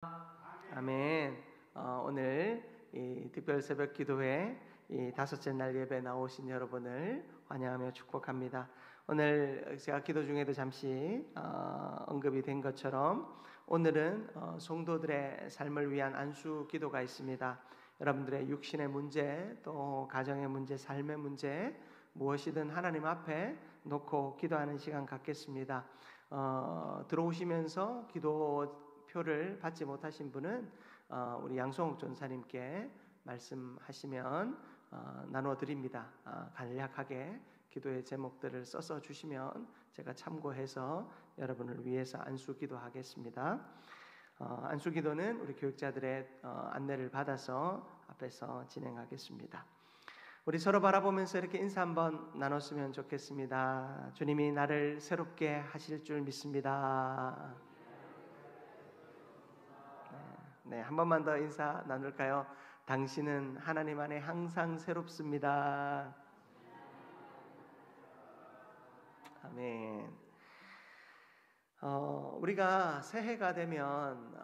아멘. 오늘 이 특별 새벽 기도회 이 다섯째 날 예배 나오신 여러분을 환영하며 축복합니다. 오늘 제가 기도 중에도 잠시 언급이 된 것처럼 오늘은 성도들의 삶을 위한 안수 기도가 있습니다. 여러분들의 육신의 문제, 또 가정의 문제, 삶의 문제 무엇이든 하나님 앞에 놓고 기도하는 시간 갖겠습니다. 들어오시면서 기도표를 받지 못하신 분은 우리 양성욱 전사님께 말씀하시면 나눠 드립니다. 간략하게 기도의 제목들을 써서 주시면 제가 참고해서 여러분을 위해서 안수 기도하겠습니다. 안수 기도는 우리 교육자들의 안내를 받아서 앞에서 진행하겠습니다. 우리 서로 바라보면서 이렇게 인사 한번 나눴으면 좋겠습니다. 주님이 나를 새롭게 하실 줄 믿습니다. 네, 한 번만 더 인사 나눌까요? 당신은 하나님 안에 항상 새롭습니다. 아멘. 우리가 새해가 되면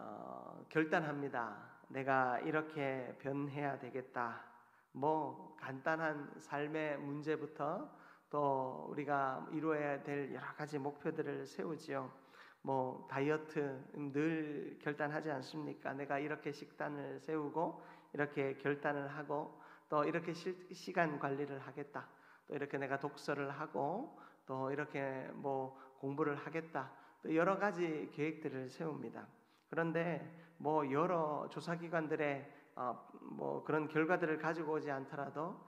결단합니다. 내가 이렇게 변해야 되겠다. 뭐 간단한 삶의 문제부터 또 우리가 이루어야 될 여러 가지 목표들을 세우지요. 뭐 다이어트 늘 결단하지 않습니까? 내가 이렇게 식단을 세우고 이렇게 결단을 하고 또 이렇게 시간 관리를 하겠다. 또 이렇게 내가 독서를 하고 또 이렇게 뭐 공부를 하겠다. 또 여러 가지 계획들을 세웁니다. 그런데 뭐 여러 조사기관들의 뭐 그런 결과들을 가지고 오지 않더라도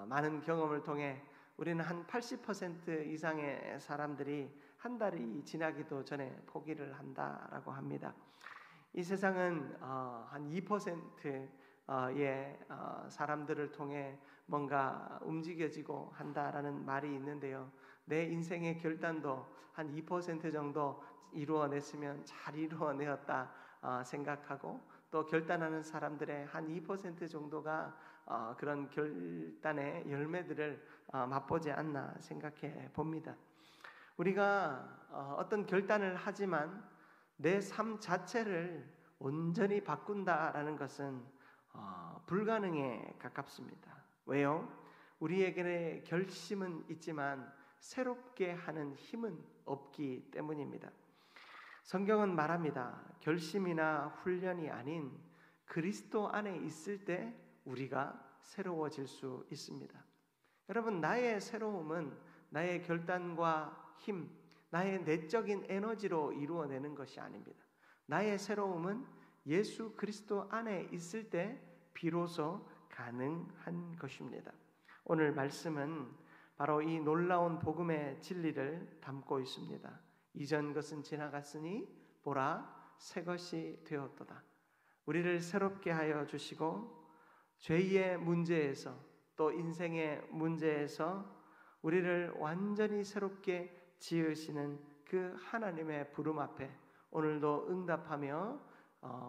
많은 경험을 통해 우리는 한 80% 이상의 사람들이 한 달이 지나기도 전에 포기를 한다라고 합니다. 이 세상은 한 2%의 사람들을 통해 뭔가 움직여지고 한다라는 말이 있는데요. 내 인생의 결단도 한 2% 정도 이루어냈으면 잘 이루어내었다 생각하고 또 결단하는 사람들의 한 2% 정도가 그런 결단의 열매들을 맛보지 않나 생각해 봅니다. 우리가 어떤 결단을 하지만 내 삶 자체를 온전히 바꾼다라는 것은 불가능에 가깝습니다. 왜요? 우리에게 결심은 있지만 새롭게 하는 힘은 없기 때문입니다. 성경은 말합니다. 결심이나 훈련이 아닌 그리스도 안에 있을 때 우리가 새로워질 수 있습니다. 여러분, 나의 새로움은 나의 결단과 힘, 나의 내적인 에너지로 이루어내는 것이 아닙니다. 나의 새로움은 예수 그리스도 안에 있을 때 비로소 가능한 것입니다. 오늘 말씀은 바로 이 놀라운 복음의 진리를 담고 있습니다. 이전 것은 지나갔으니 보라 새 것이 되었도다. 우리를 새롭게 하여 주시고 죄의 문제에서 또 인생의 문제에서 우리를 완전히 새롭게 지으시는 그 하나님의 부름 앞에 오늘도 응답하며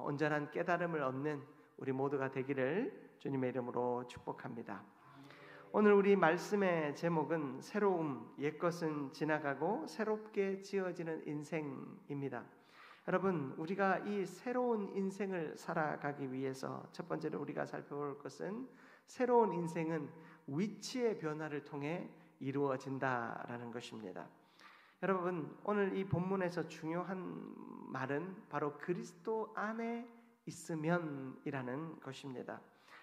온전한 깨달음을 얻는 우리 모두가 되기를 주님의 이름으로 축복합니다. 오늘 우리 말씀의 제목은 새로움, 옛것은 지나가고 새롭게 지어지는 인생입니다. 여러분, 우리가 이 새로운 인생을 살아가기 위해서 첫 번째로 우리가 살펴볼 것은 새로운 인생은 위치의 변화를 통해 이루어진다라는 것입니다. 여러분, 오늘 이 본문에서 중요한 말은 바로 그리스도 안에 있으면이라는 것입니다.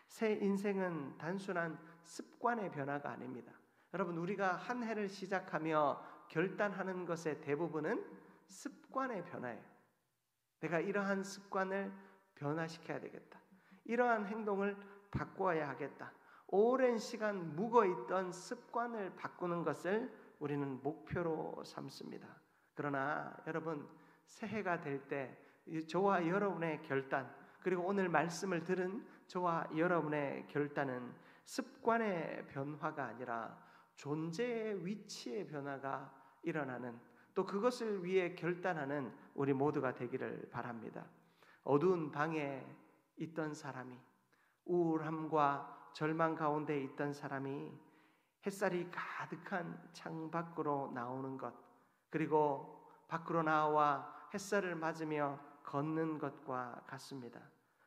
새 인생은 단순한 습관의 변화가 아닙니다. 여러분, 우리가 한 해를 시작하며 결단하는 것의 대부분은 습관의 변화예요. 내가 이러한 습관을 변화시켜야 되겠다. 이러한 행동을 바꾸어야 하겠다. 오랜 시간 묵어있던 습관을 바꾸는 것을 우리는 목표로 삼습니다. 그러나 여러분, 새해가 될 때 저와 여러분의 결단, 그리고 오늘 말씀을 들은 저와 여러분의 결단은 습관의 변화가 아니라 존재의 위치의 변화가 일어나는, 또 그것을 위해 결단하는 우리 모두가 되기를 바랍니다. 어두운 방에 있던 사람이, 우울함과 절망 가운데 있던 사람이 햇살이 가득한 창 밖으로 나오는 것, 그리고 밖으로 나와 햇살을 맞으며 걷는 것과 같습니다.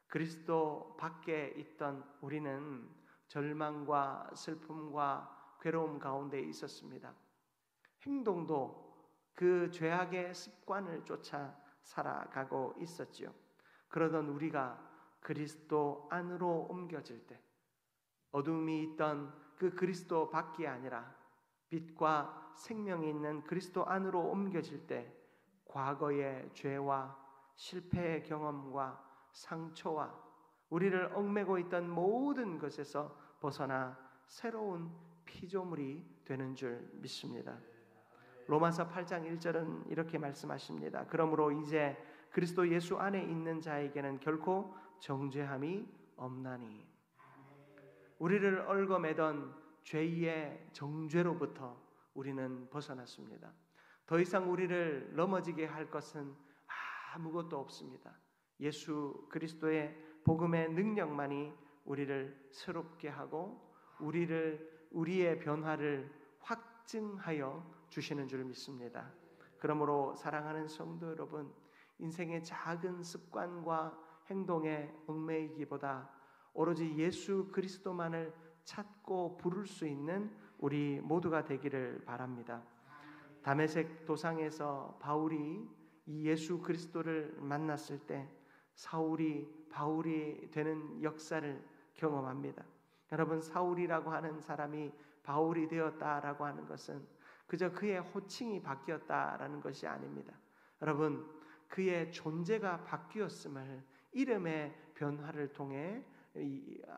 그리스도 밖에 있던 우리는 절망과 슬픔과 괴로움 가운데 있었습니다. 행동도 그 죄악의 습관을 쫓아 살아가고 있었지요. 그러던 우리가 그리스도 안으로 옮겨질 때, 어둠이 있던 그 그리스도 밖이 아니라 빛과 생명이 있는 그리스도 안으로 옮겨질 때, 과거의 죄와 실패의 경험과 상처와 우리를 얽매고 있던 모든 것에서 벗어나 새로운 피조물이 되는 줄 믿습니다. 로마서 8장 1절은 이렇게 말씀하십니다. 그러므로 이제 그리스도 예수 안에 있는 자에게는 결코 정죄함이 없나니. 우리를 얽어매던 죄의 정죄로부터 우리는 벗어났습니다. 더 이상 우리를 넘어지게 할 것은 아무것도 없습니다. 예수 그리스도의 복음의 능력만이 우리를 새롭게 하고 우리의 변화를 확증하여 주시는 줄 믿습니다. 그러므로 사랑하는 성도 여러분, 인생의 작은 습관과 행동에 얽매이기보다 오로지 예수 그리스도만을 찾고 부를 수 있는 우리 모두가 되기를 바랍니다. 다메섹 도상에서 바울이 이 예수 그리스도를 만났을 때 사울이 바울이 되는 역사를 경험합니다. 여러분, 사울이라고 하는 사람이 바울이 되었다라고 하는 것은 그저 그의 호칭이 바뀌었다라는 것이 아닙니다. 여러분, 그의 존재가 바뀌었음을 이름의 변화를 통해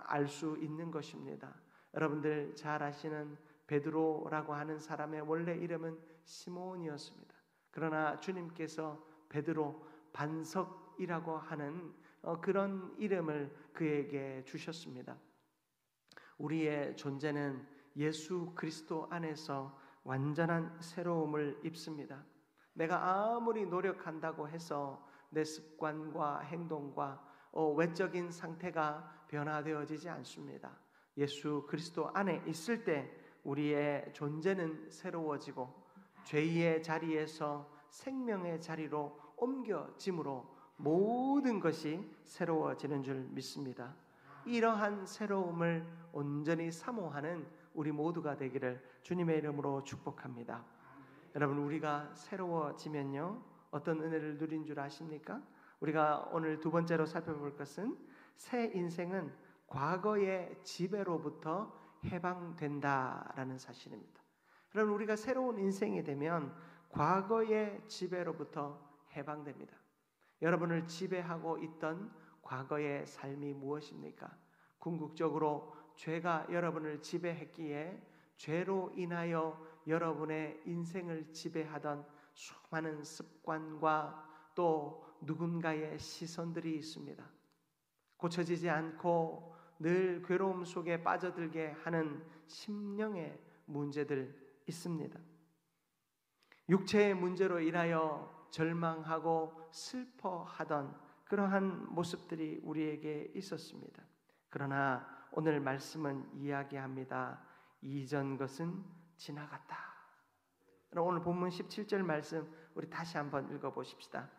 알 수 있는 것입니다. 여러분들 잘 아시는 베드로라고 하는 사람의 원래 이름은 시몬이었습니다. 그러나 주님께서 베드로 반석이라고 하는 그런 이름을 그에게 주셨습니다. 우리의 존재는 예수 그리스도 안에서 완전한 새로움을 입습니다. 내가 아무리 노력한다고 해서 내 습관과 행동과 외적인 상태가 변화되어지지 않습니다. 예수 그리스도 안에 있을 때 우리의 존재는 새로워지고 죄의 자리에서 생명의 자리로 옮겨짐으로 모든 것이 새로워지는 줄 믿습니다. 이러한 새로움을 온전히 사모하는 우리 모두가 되기를 주님의 이름으로 축복합니다. 여러분, 우리가 새로워지면요, 어떤 은혜를 누린 줄 아십니까? 우리가 오늘 두 번째로 살펴볼 것은 새 인생은 과거의 지배로부터 해방된다라는 사실입니다. 여러분, 우리가 새로운 인생이 되면 과거의 지배로부터 해방됩니다. 여러분을 지배하고 있던 과거의 삶이 무엇입니까? 궁극적으로 죄가 여러분을 지배했기에 죄로 인하여 여러분의 인생을 지배하던 수많은 습관과 또 누군가의 시선들이 있습니다. 고쳐지지 않고 늘 괴로움 속에 빠져들게 하는 심령의 문제들 있습니다. 육체의 문제로 인하여 절망하고 슬퍼하던 그러한 모습들이 우리에게 있었습니다. 그러나 오늘 말씀은 이야기합니다. 이전 것은 지나갔다. 오늘 본문 17절 말씀 우리 다시 한번 읽어보십시다.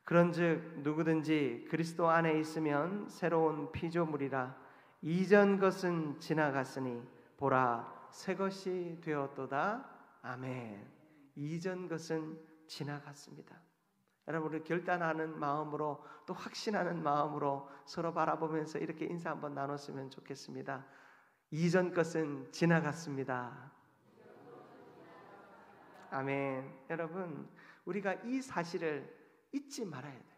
그런즉 누구든지 그리스도 안에 있으면 새로운 피조물이라. 이전 것은 지나갔으니 보라 새 것이 되었도다. 아멘. 이전 것은 지나갔습니다. 여러분, 우리 결단하는 마음으로 또 확신하는 마음으로 서로 바라보면서 이렇게 인사 한번 나눴으면 좋겠습니다. 이전 것은 지나갔습니다. 아멘. 여러분, 우리가 이 사실을 잊지 말아야 돼요.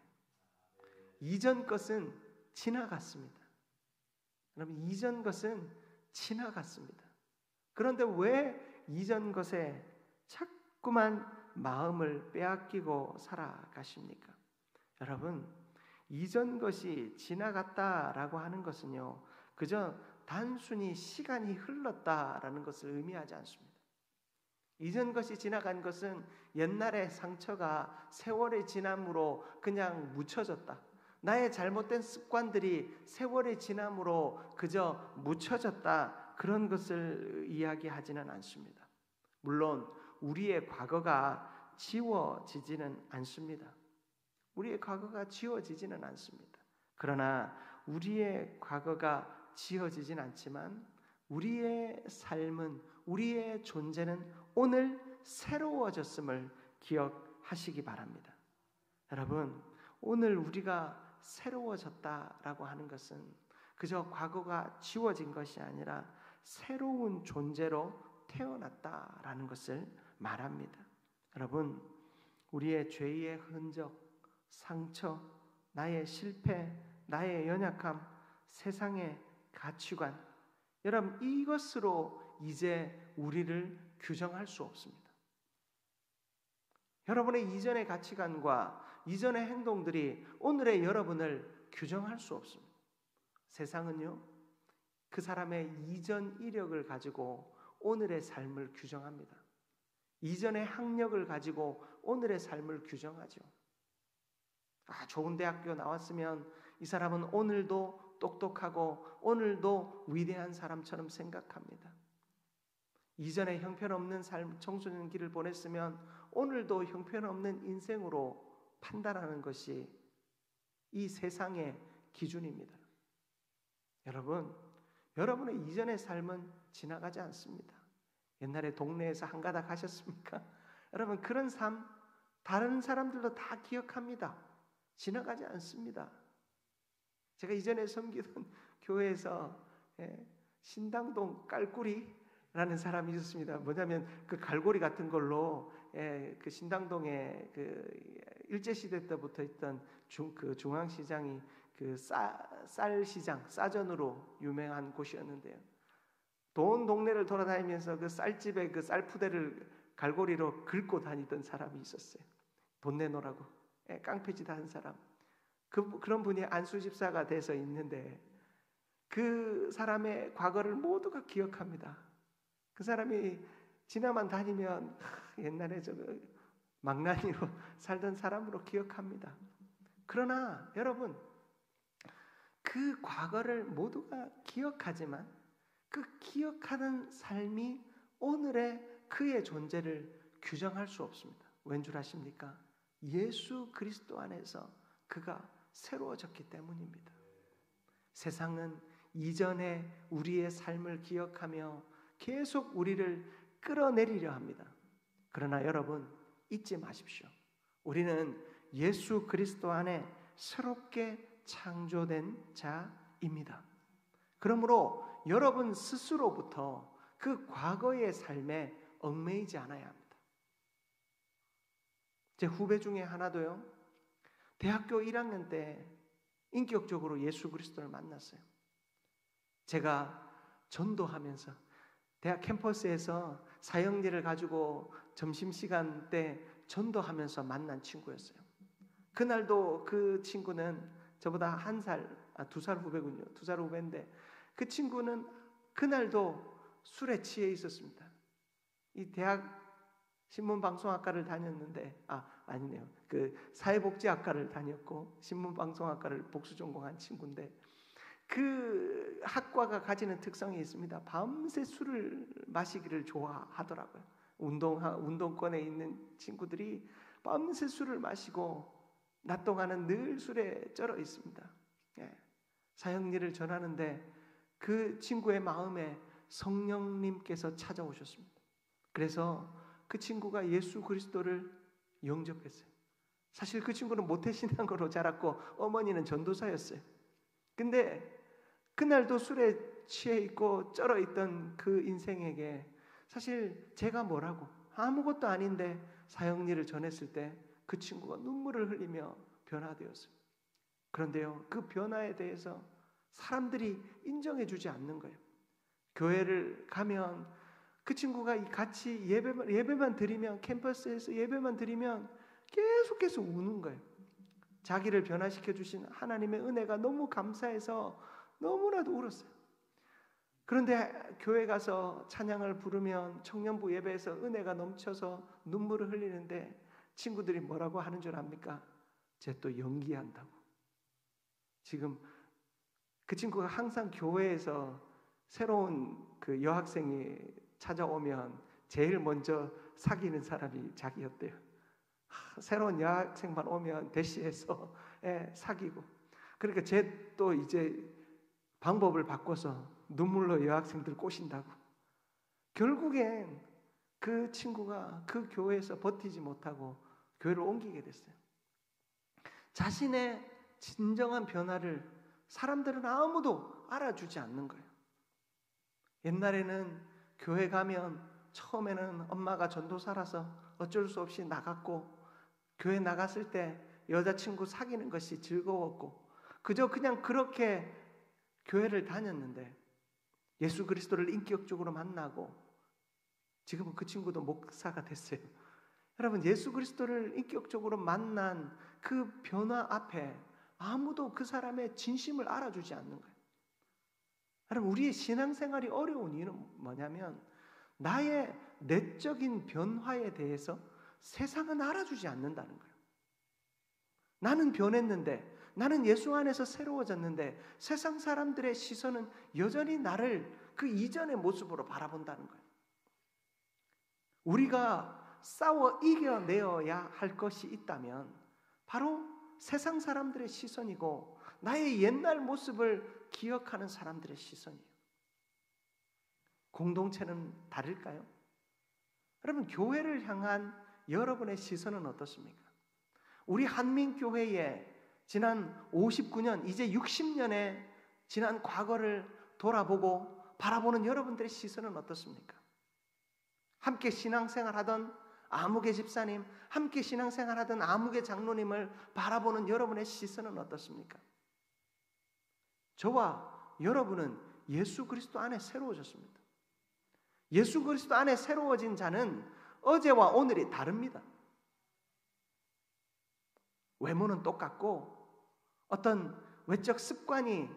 이전 것은 지나갔습니다. 여러분, 이전 것은 지나갔습니다. 그런데 왜 이전 것에 자꾸만 마음을 빼앗기고 살아가십니까? 여러분, 이전 것이 지나갔다라고 하는 것은요, 그저 단순히 시간이 흘렀다라는 것을 의미하지 않습니다. 이전 것이 지나간 것은 옛날의 상처가 세월의 지남으로 그냥 묻혀졌다. 나의 잘못된 습관들이 세월의 지남으로 그저 묻혀졌다. 그런 것을 이야기하지는 않습니다. 물론 우리의 과거가 지워지지는 않습니다. 우리의 과거가 지워지지는 않습니다. 그러나 우리의 과거가 지워지진 않지만 우리의 삶은, 우리의 존재는 오늘 새로워졌음을 기억하시기 바랍니다. 여러분, 오늘 우리가 새로워졌다라고 하는 것은 그저 과거가 지워진 것이 아니라 새로운 존재로 태어났다라는 것을 말합니다. 여러분, 우리의 죄의 흔적, 상처, 나의 실패, 나의 연약함, 세상의 가치관, 여러분, 이것으로 이제 우리를 규정할 수 없습니다. 여러분의 이전의 가치관과 이전의 행동들이 오늘의 여러분을 규정할 수 없습니다. 세상은요, 그 사람의 이전 이력을 가지고 오늘의 삶을 규정합니다. 이전의 학력을 가지고 오늘의 삶을 규정하죠. 좋은 대학교 나왔으면 이 사람은 오늘도 똑똑하고 오늘도 위대한 사람처럼 생각합니다. 이전에 형편없는 삶, 청소년기를 보냈으면 오늘도 형편없는 인생으로 판단하는 것이 이 세상의 기준입니다. 여러분, 여러분의 이전의 삶은 지나가지 않습니다. 옛날에 동네에서 한가닥 하셨습니까? 여러분, 그런 삶 다른 사람들도 다 기억합니다. 지나가지 않습니다. 제가 이전에 섬기던 교회에서 신당동 깔꾸리라는 사람이 있었습니다. 뭐냐면 그 갈고리 같은 걸로 그 신당동에 그 일제시대 때부터 있던 그 중앙시장이 그 쌀시장, 쌀전으로 유명한 곳이었는데요. 온 동네를 돌아다니면서 그 쌀집에 그 쌀푸대를 갈고리로 긁고 다니던 사람이 있었어요. 돈 내놓으라고. 깡패짓 하는 사람. 그런 분이 안수집사가 돼서 있는데 그 사람의 과거를 모두가 기억합니다. 그 사람이 지나만 다니면 옛날에 저 망나니로 살던 사람으로 기억합니다. 그러나 여러분, 그 과거를 모두가 기억하지만 그 기억하는 삶이 오늘의 그의 존재를 규정할 수 없습니다. 왠 줄 아십니까? 예수 그리스도 안에서 그가 새로워졌기 때문입니다. 세상은 이전에 우리의 삶을 기억하며 계속 우리를 끌어내리려 합니다. 그러나 여러분, 잊지 마십시오. 우리는 예수 그리스도 안에 새롭게 창조된 자입니다. 그러므로 여러분 스스로부터 그 과거의 삶에 얽매이지 않아야 합니다. 제 후배 중에 하나도요, 대학교 1학년 때 인격적으로 예수 그리스도를 만났어요. 제가 전도하면서 대학 캠퍼스에서 사역일을 가지고 점심시간 때 전도하면서 만난 친구였어요. 그날도 그 친구는 저보다 2살 후배군요. 2살 후배인데 그 친구는 그날도 술에 취해 있었습니다. 이 대학 신문방송학과를 다녔는데 아니네요. 그 사회복지학과를 다녔고 신문방송학과를 복수 전공한 친구인데 그 학과가 가지는 특성이 있습니다. 밤새 술을 마시기를 좋아하더라고요. 운동권에 있는 친구들이 밤새 술을 마시고 낮 동안은 늘 술에 쩔어 있습니다. 사역일을 전하는데 그 친구의 마음에 성령님께서 찾아오셨습니다. 그래서 그 친구가 예수 그리스도를 영접했어요. 사실 그 친구는 모태신앙으로 자랐고 어머니는 전도사였어요. 근데 그날도 술에 취해 있고 쩔어 있던 그 인생에게 사실 제가 뭐라고 아무것도 아닌데 사역일을 전했을 때 그 친구가 눈물을 흘리며 변화되었어요. 그런데요, 그 변화에 대해서 사람들이 인정해 주지 않는 거예요. 교회를 가면 그 친구가 같이 예배만 드리면, 캠퍼스에서 예배만 드리면 계속해서 우는 거예요. 자기를 변화시켜 주신 하나님의 은혜가 너무 감사해서 너무나도 울었어요. 그런데 교회 가서 찬양을 부르면 청년부 예배에서 은혜가 넘쳐서 눈물을 흘리는데 친구들이 뭐라고 하는 줄 압니까? 쟤 또 연기한다고. 지금 그 친구가 항상 교회에서 새로운 그 여학생이 찾아오면 제일 먼저 사귀는 사람이 자기였대요. 새로운 여학생만 오면 대시해서 사귀고, 그러니까 제 또 이제 방법을 바꿔서 눈물로 여학생들 꼬신다고. 결국엔 그 친구가 그 교회에서 버티지 못하고 교회를 옮기게 됐어요. 자신의 진정한 변화를 사람들은 아무도 알아주지 않는 거예요. 옛날에는 교회 가면 처음에는 엄마가 전도사라서 어쩔 수 없이 나갔고, 교회 나갔을 때 여자친구 사귀는 것이 즐거웠고, 그저 그냥 그렇게 교회를 다녔는데 예수 그리스도를 인격적으로 만나고 지금은 그 친구도 목사가 됐어요. 여러분, 예수 그리스도를 인격적으로 만난 그 변화 앞에 아무도 그 사람의 진심을 알아주지 않는 거예요. 여러분, 우리의 신앙생활이 어려운 이유는 뭐냐면 나의 내적인 변화에 대해서 세상은 알아주지 않는다는 거예요. 나는 변했는데, 나는 예수 안에서 새로워졌는데 세상 사람들의 시선은 여전히 나를 그 이전의 모습으로 바라본다는 거예요. 우리가 싸워 이겨내어야 할 것이 있다면 바로 세상 사람들의 시선이고 나의 옛날 모습을 기억하는 사람들의 시선이에요. 공동체는 다를까요? 여러분, 교회를 향한 여러분의 시선은 어떻습니까? 우리 한민교회에 지난 59년, 이제 60년의 지난 과거를 돌아보고 바라보는 여러분들의 시선은 어떻습니까? 함께 신앙생활하던 아무개 집사님, 함께 신앙생활하던 아무개 장로님을 바라보는 여러분의 시선은 어떻습니까? 저와 여러분은 예수 그리스도 안에 새로워졌습니다. 예수 그리스도 안에 새로워진 자는 어제와 오늘이 다릅니다. 외모는 똑같고 어떤 외적 습관이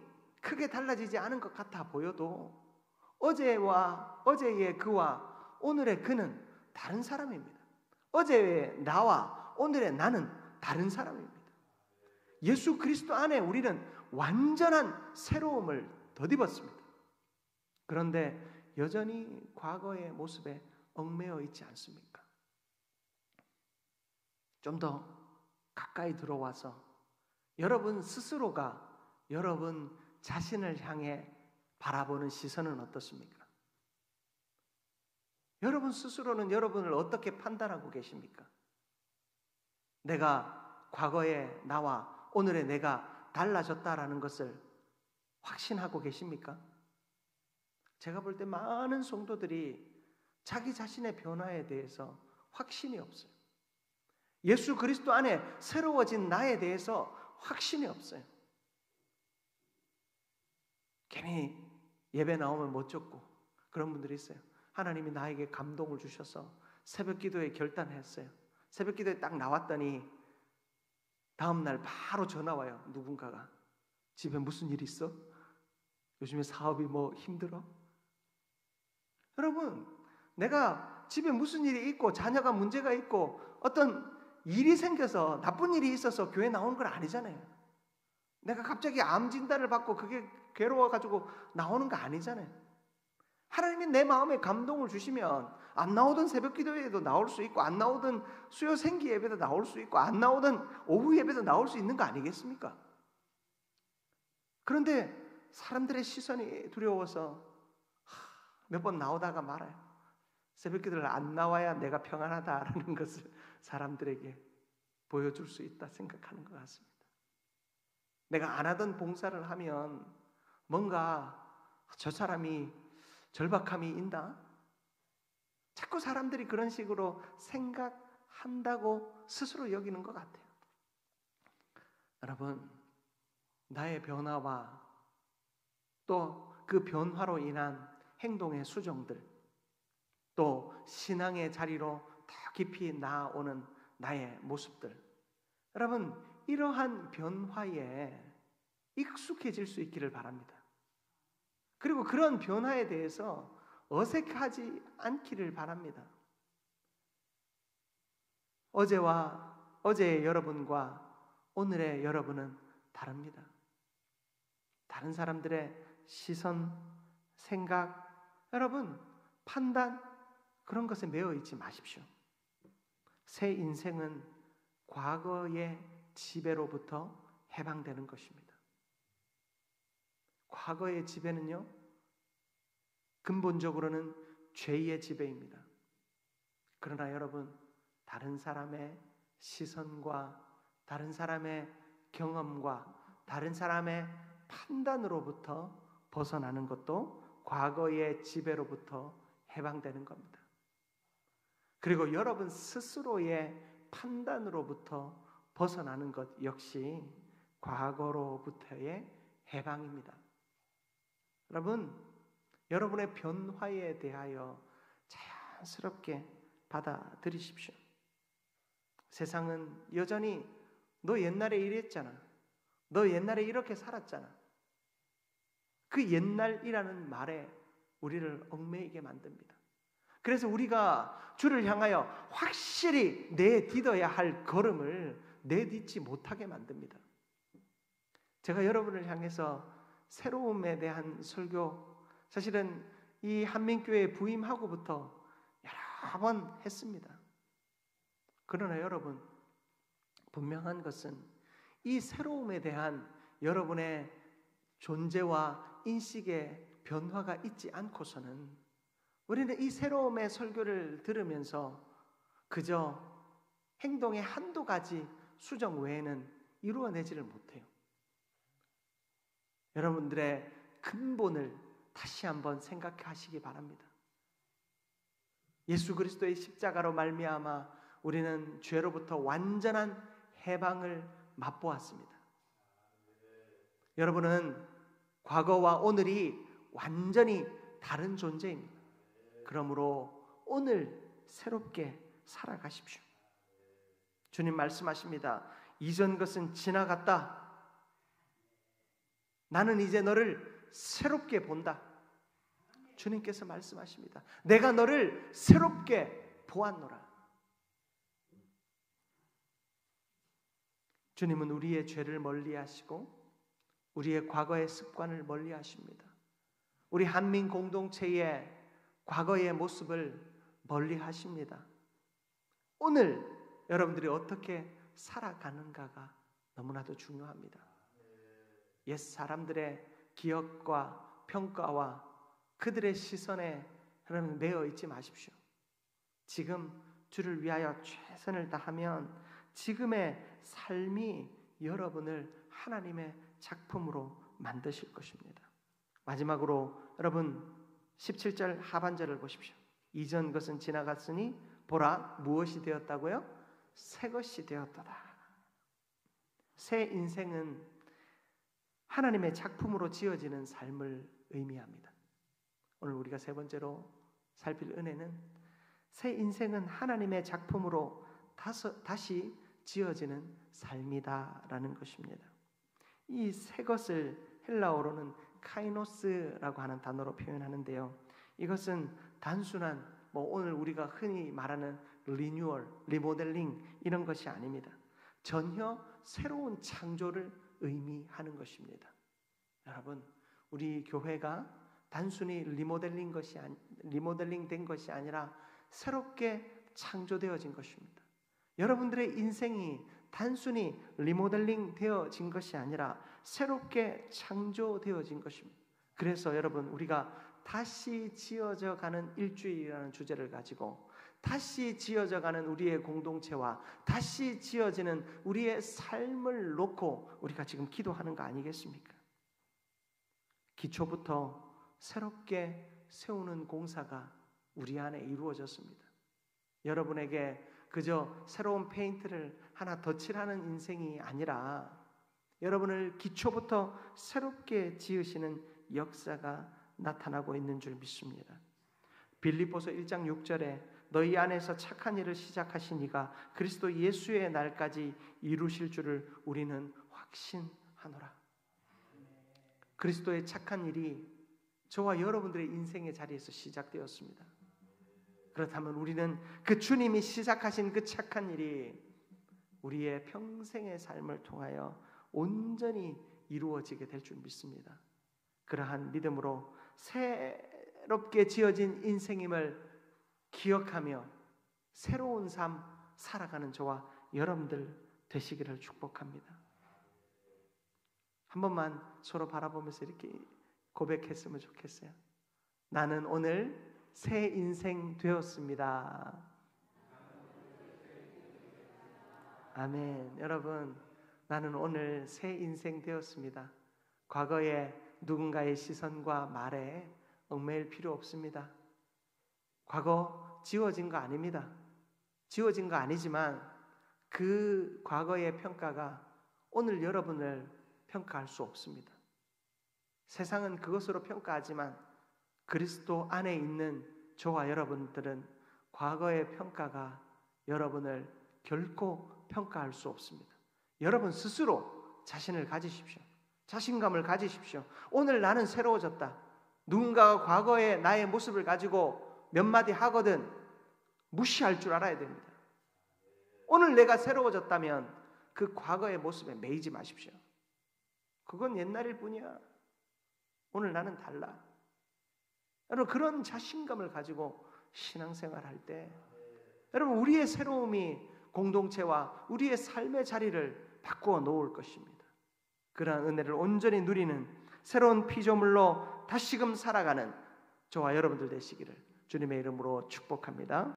크게 달라지지 않은 것 같아 보여도 어제의 그와 오늘의 그는 다른 사람입니다. 어제의 나와 오늘의 나는 다른 사람입니다. 예수 그리스도 안에 우리는 완전한 새로움을 덧입었습니다. 그런데 여전히 과거의 모습에 얽매여 있지 않습니까? 좀 더 가까이 들어와서 여러분 스스로가 여러분 자신을 향해 바라보는 시선은 어떻습니까? 여러분 스스로는 여러분을 어떻게 판단하고 계십니까? 내가 과거의 나와 오늘의 내가 달라졌다라는 것을 확신하고 계십니까? 제가 볼 때 많은 성도들이 자기 자신의 변화에 대해서 확신이 없어요. 예수 그리스도 안에 새로워진 나에 대해서 확신이 없어요. 괜히 예배 나오면 못 쫓고 그런 분들이 있어요. 하나님이 나에게 감동을 주셔서 새벽 기도에 결단했어요. 새벽 기도에 딱 나왔더니 다음날 바로 전화 와요. 누군가가 집에 무슨 일 있어? 요즘에 사업이 뭐 힘들어? 여러분, 내가 집에 무슨 일이 있고 자녀가 문제가 있고 어떤 일이 생겨서 나쁜 일이 있어서 교회 나오는 건 아니잖아요. 내가 갑자기 암 진단을 받고 그게 괴로워가지고 나오는 거 아니잖아요. 하나님이 내 마음에 감동을 주시면 안 나오던 새벽 기도회에도 나올 수 있고 안 나오던 수요 생기 예배도 나올 수 있고 안 나오던 오후 예배도 나올 수 있는 거 아니겠습니까? 그런데 사람들의 시선이 두려워서 몇 번 나오다가 말아요. 새벽 기도를 안 나와야 내가 평안하다라는 것을 사람들에게 보여줄 수 있다 생각하는 것 같습니다. 내가 안 하던 봉사를 하면 뭔가 저 사람이 절박함이 있나? 자꾸 사람들이 그런 식으로 생각한다고 스스로 여기는 것 같아요. 여러분, 나의 변화와 또 그 변화로 인한 행동의 수정들, 또 신앙의 자리로 더 깊이 나아오는 나의 모습들, 여러분, 이러한 변화에 익숙해질 수 있기를 바랍니다. 그리고 그런 변화에 대해서 어색하지 않기를 바랍니다. 어제의 여러분과 오늘의 여러분은 다릅니다. 다른 사람들의 시선, 생각, 여러분 판단, 그런 것에 매여 있지 마십시오. 새 인생은 과거의 지배로부터 해방되는 것입니다. 과거의 지배는요, 근본적으로는 죄의 지배입니다. 그러나 여러분, 다른 사람의 시선과 다른 사람의 경험과 다른 사람의 판단으로부터 벗어나는 것도 과거의 지배로부터 해방되는 겁니다. 그리고 여러분 스스로의 판단으로부터 벗어나는 것 역시 과거로부터의 해방입니다. 여러분, 여러분의 변화에 대하여 자연스럽게 받아들이십시오. 세상은 여전히 너 옛날에 이랬잖아, 너 옛날에 이렇게 살았잖아, 그 옛날이라는 말에 우리를 얽매이게 만듭니다. 그래서 우리가 주를 향하여 확실히 내딛어야 할 걸음을 내딛지 못하게 만듭니다. 제가 여러분을 향해서 새로움에 대한 설교, 사실은 이 한민교회 부임하고부터 여러 번 했습니다. 그러나 여러분, 분명한 것은 이 새로움에 대한 여러분의 존재와 인식의 변화가 있지 않고서는 우리는 이 새로움의 설교를 들으면서 그저 행동의 한두 가지 수정 외에는 이루어내지를 못해요. 여러분들의 근본을 다시 한번 생각하시기 바랍니다. 예수 그리스도의 십자가로 말미암아 우리는 죄로부터 완전한 해방을 맛보았습니다. 여러분은 과거와 오늘이 완전히 다른 존재입니다. 그러므로 오늘 새롭게 살아가십시오. 주님 말씀하십니다. 이전 것은 지나갔다. 나는 이제 너를 새롭게 본다. 주님께서 말씀하십니다. 내가 너를 새롭게 보았노라. 주님은 우리의 죄를 멀리하시고 우리의 과거의 습관을 멀리하십니다. 우리 한민 공동체의 과거의 모습을 멀리하십니다. 오늘 여러분들이 어떻게 살아가는가가 너무나도 중요합니다. 옛 사람들의 기억과 평가와 그들의 시선에 여러분 매여 있지 마십시오. 지금 주를 위하여 최선을 다하면 지금의 삶이 여러분을 하나님의 작품으로 만드실 것입니다. 마지막으로 여러분 17절 하반절을 보십시오. 이전 것은 지나갔으니 보라 무엇이 되었다고요? 새 것이 되었도다. 새 인생은 하나님의 작품으로 지어지는 삶을 의미합니다. 오늘 우리가 세 번째로 살필 은혜는 새 인생은 하나님의 작품으로 다시 지어지는 삶이다라는 것입니다. 이 새 것을 헬라어로는 카이노스라고 하는 단어로 표현하는데요. 이것은 단순한 오늘 우리가 흔히 말하는 리뉴얼, 리모델링 이런 것이 아닙니다. 전혀 새로운 창조를 의미하는 것입니다. 여러분, 우리 교회가 단순히 리모델링 된 것이 아니라 새롭게 창조되어진 것입니다. 여러분들의 인생이 단순히 리모델링 되어진 것이 아니라 새롭게 창조되어진 것입니다. 그래서 여러분, 우리가 다시 지어져 가는 일주일이라는 주제를 가지고 다시 지어져 가는 우리의 공동체와 다시 지어지는 우리의 삶을 놓고 우리가 지금 기도하는 거 아니겠습니까? 기초부터 새롭게 세우는 공사가 우리 안에 이루어졌습니다. 여러분에게 그저 새로운 페인트를 하나 덧칠하는 인생이 아니라 여러분을 기초부터 새롭게 지으시는 역사가 나타나고 있는 줄 믿습니다. 빌립보서 1장 6절에 너희 안에서 착한 일을 시작하신 이가 그리스도 예수의 날까지 이루실 줄을 우리는 확신하노라. 그리스도의 착한 일이 저와 여러분들의 인생의 자리에서 시작되었습니다. 그렇다면 우리는 그 주님이 시작하신 그 착한 일이 우리의 평생의 삶을 통하여 온전히 이루어지게 될 줄 믿습니다. 그러한 믿음으로 새롭게 지어진 인생임을 기억하며 새로운 삶 살아가는 저와 여러분들 되시기를 축복합니다. 한 번만 서로 바라보면서 이렇게 고백했으면 좋겠어요. 나는 오늘 새 인생 되었습니다. 아멘. 여러분, 나는 오늘 새 인생 되었습니다. 과거에 누군가의 시선과 말에 얽매일 필요 없습니다. 과거 지워진 거 아닙니다. 지워진 거 아니지만 그 과거의 평가가 오늘 여러분을 평가할 수 없습니다. 세상은 그것으로 평가하지만 그리스도 안에 있는 저와 여러분들은 과거의 평가가 여러분을 결코 평가할 수 없습니다. 여러분 스스로 자신을 가지십시오. 자신감을 가지십시오. 오늘 나는 새로워졌다. 누군가가 과거의 나의 모습을 가지고 몇 마디 하거든 무시할 줄 알아야 됩니다. 오늘 내가 새로워졌다면 그 과거의 모습에 매이지 마십시오. 그건 옛날일 뿐이야. 오늘 나는 달라. 여러분 그런 자신감을 가지고 신앙생활 할 때 여러분 우리의 새로움이 공동체와 우리의 삶의 자리를 바꾸어 놓을 것입니다. 그러한 은혜를 온전히 누리는 새로운 피조물로 다시금 살아가는 저와 여러분들 되시기를 주님의 이름으로 축복합니다.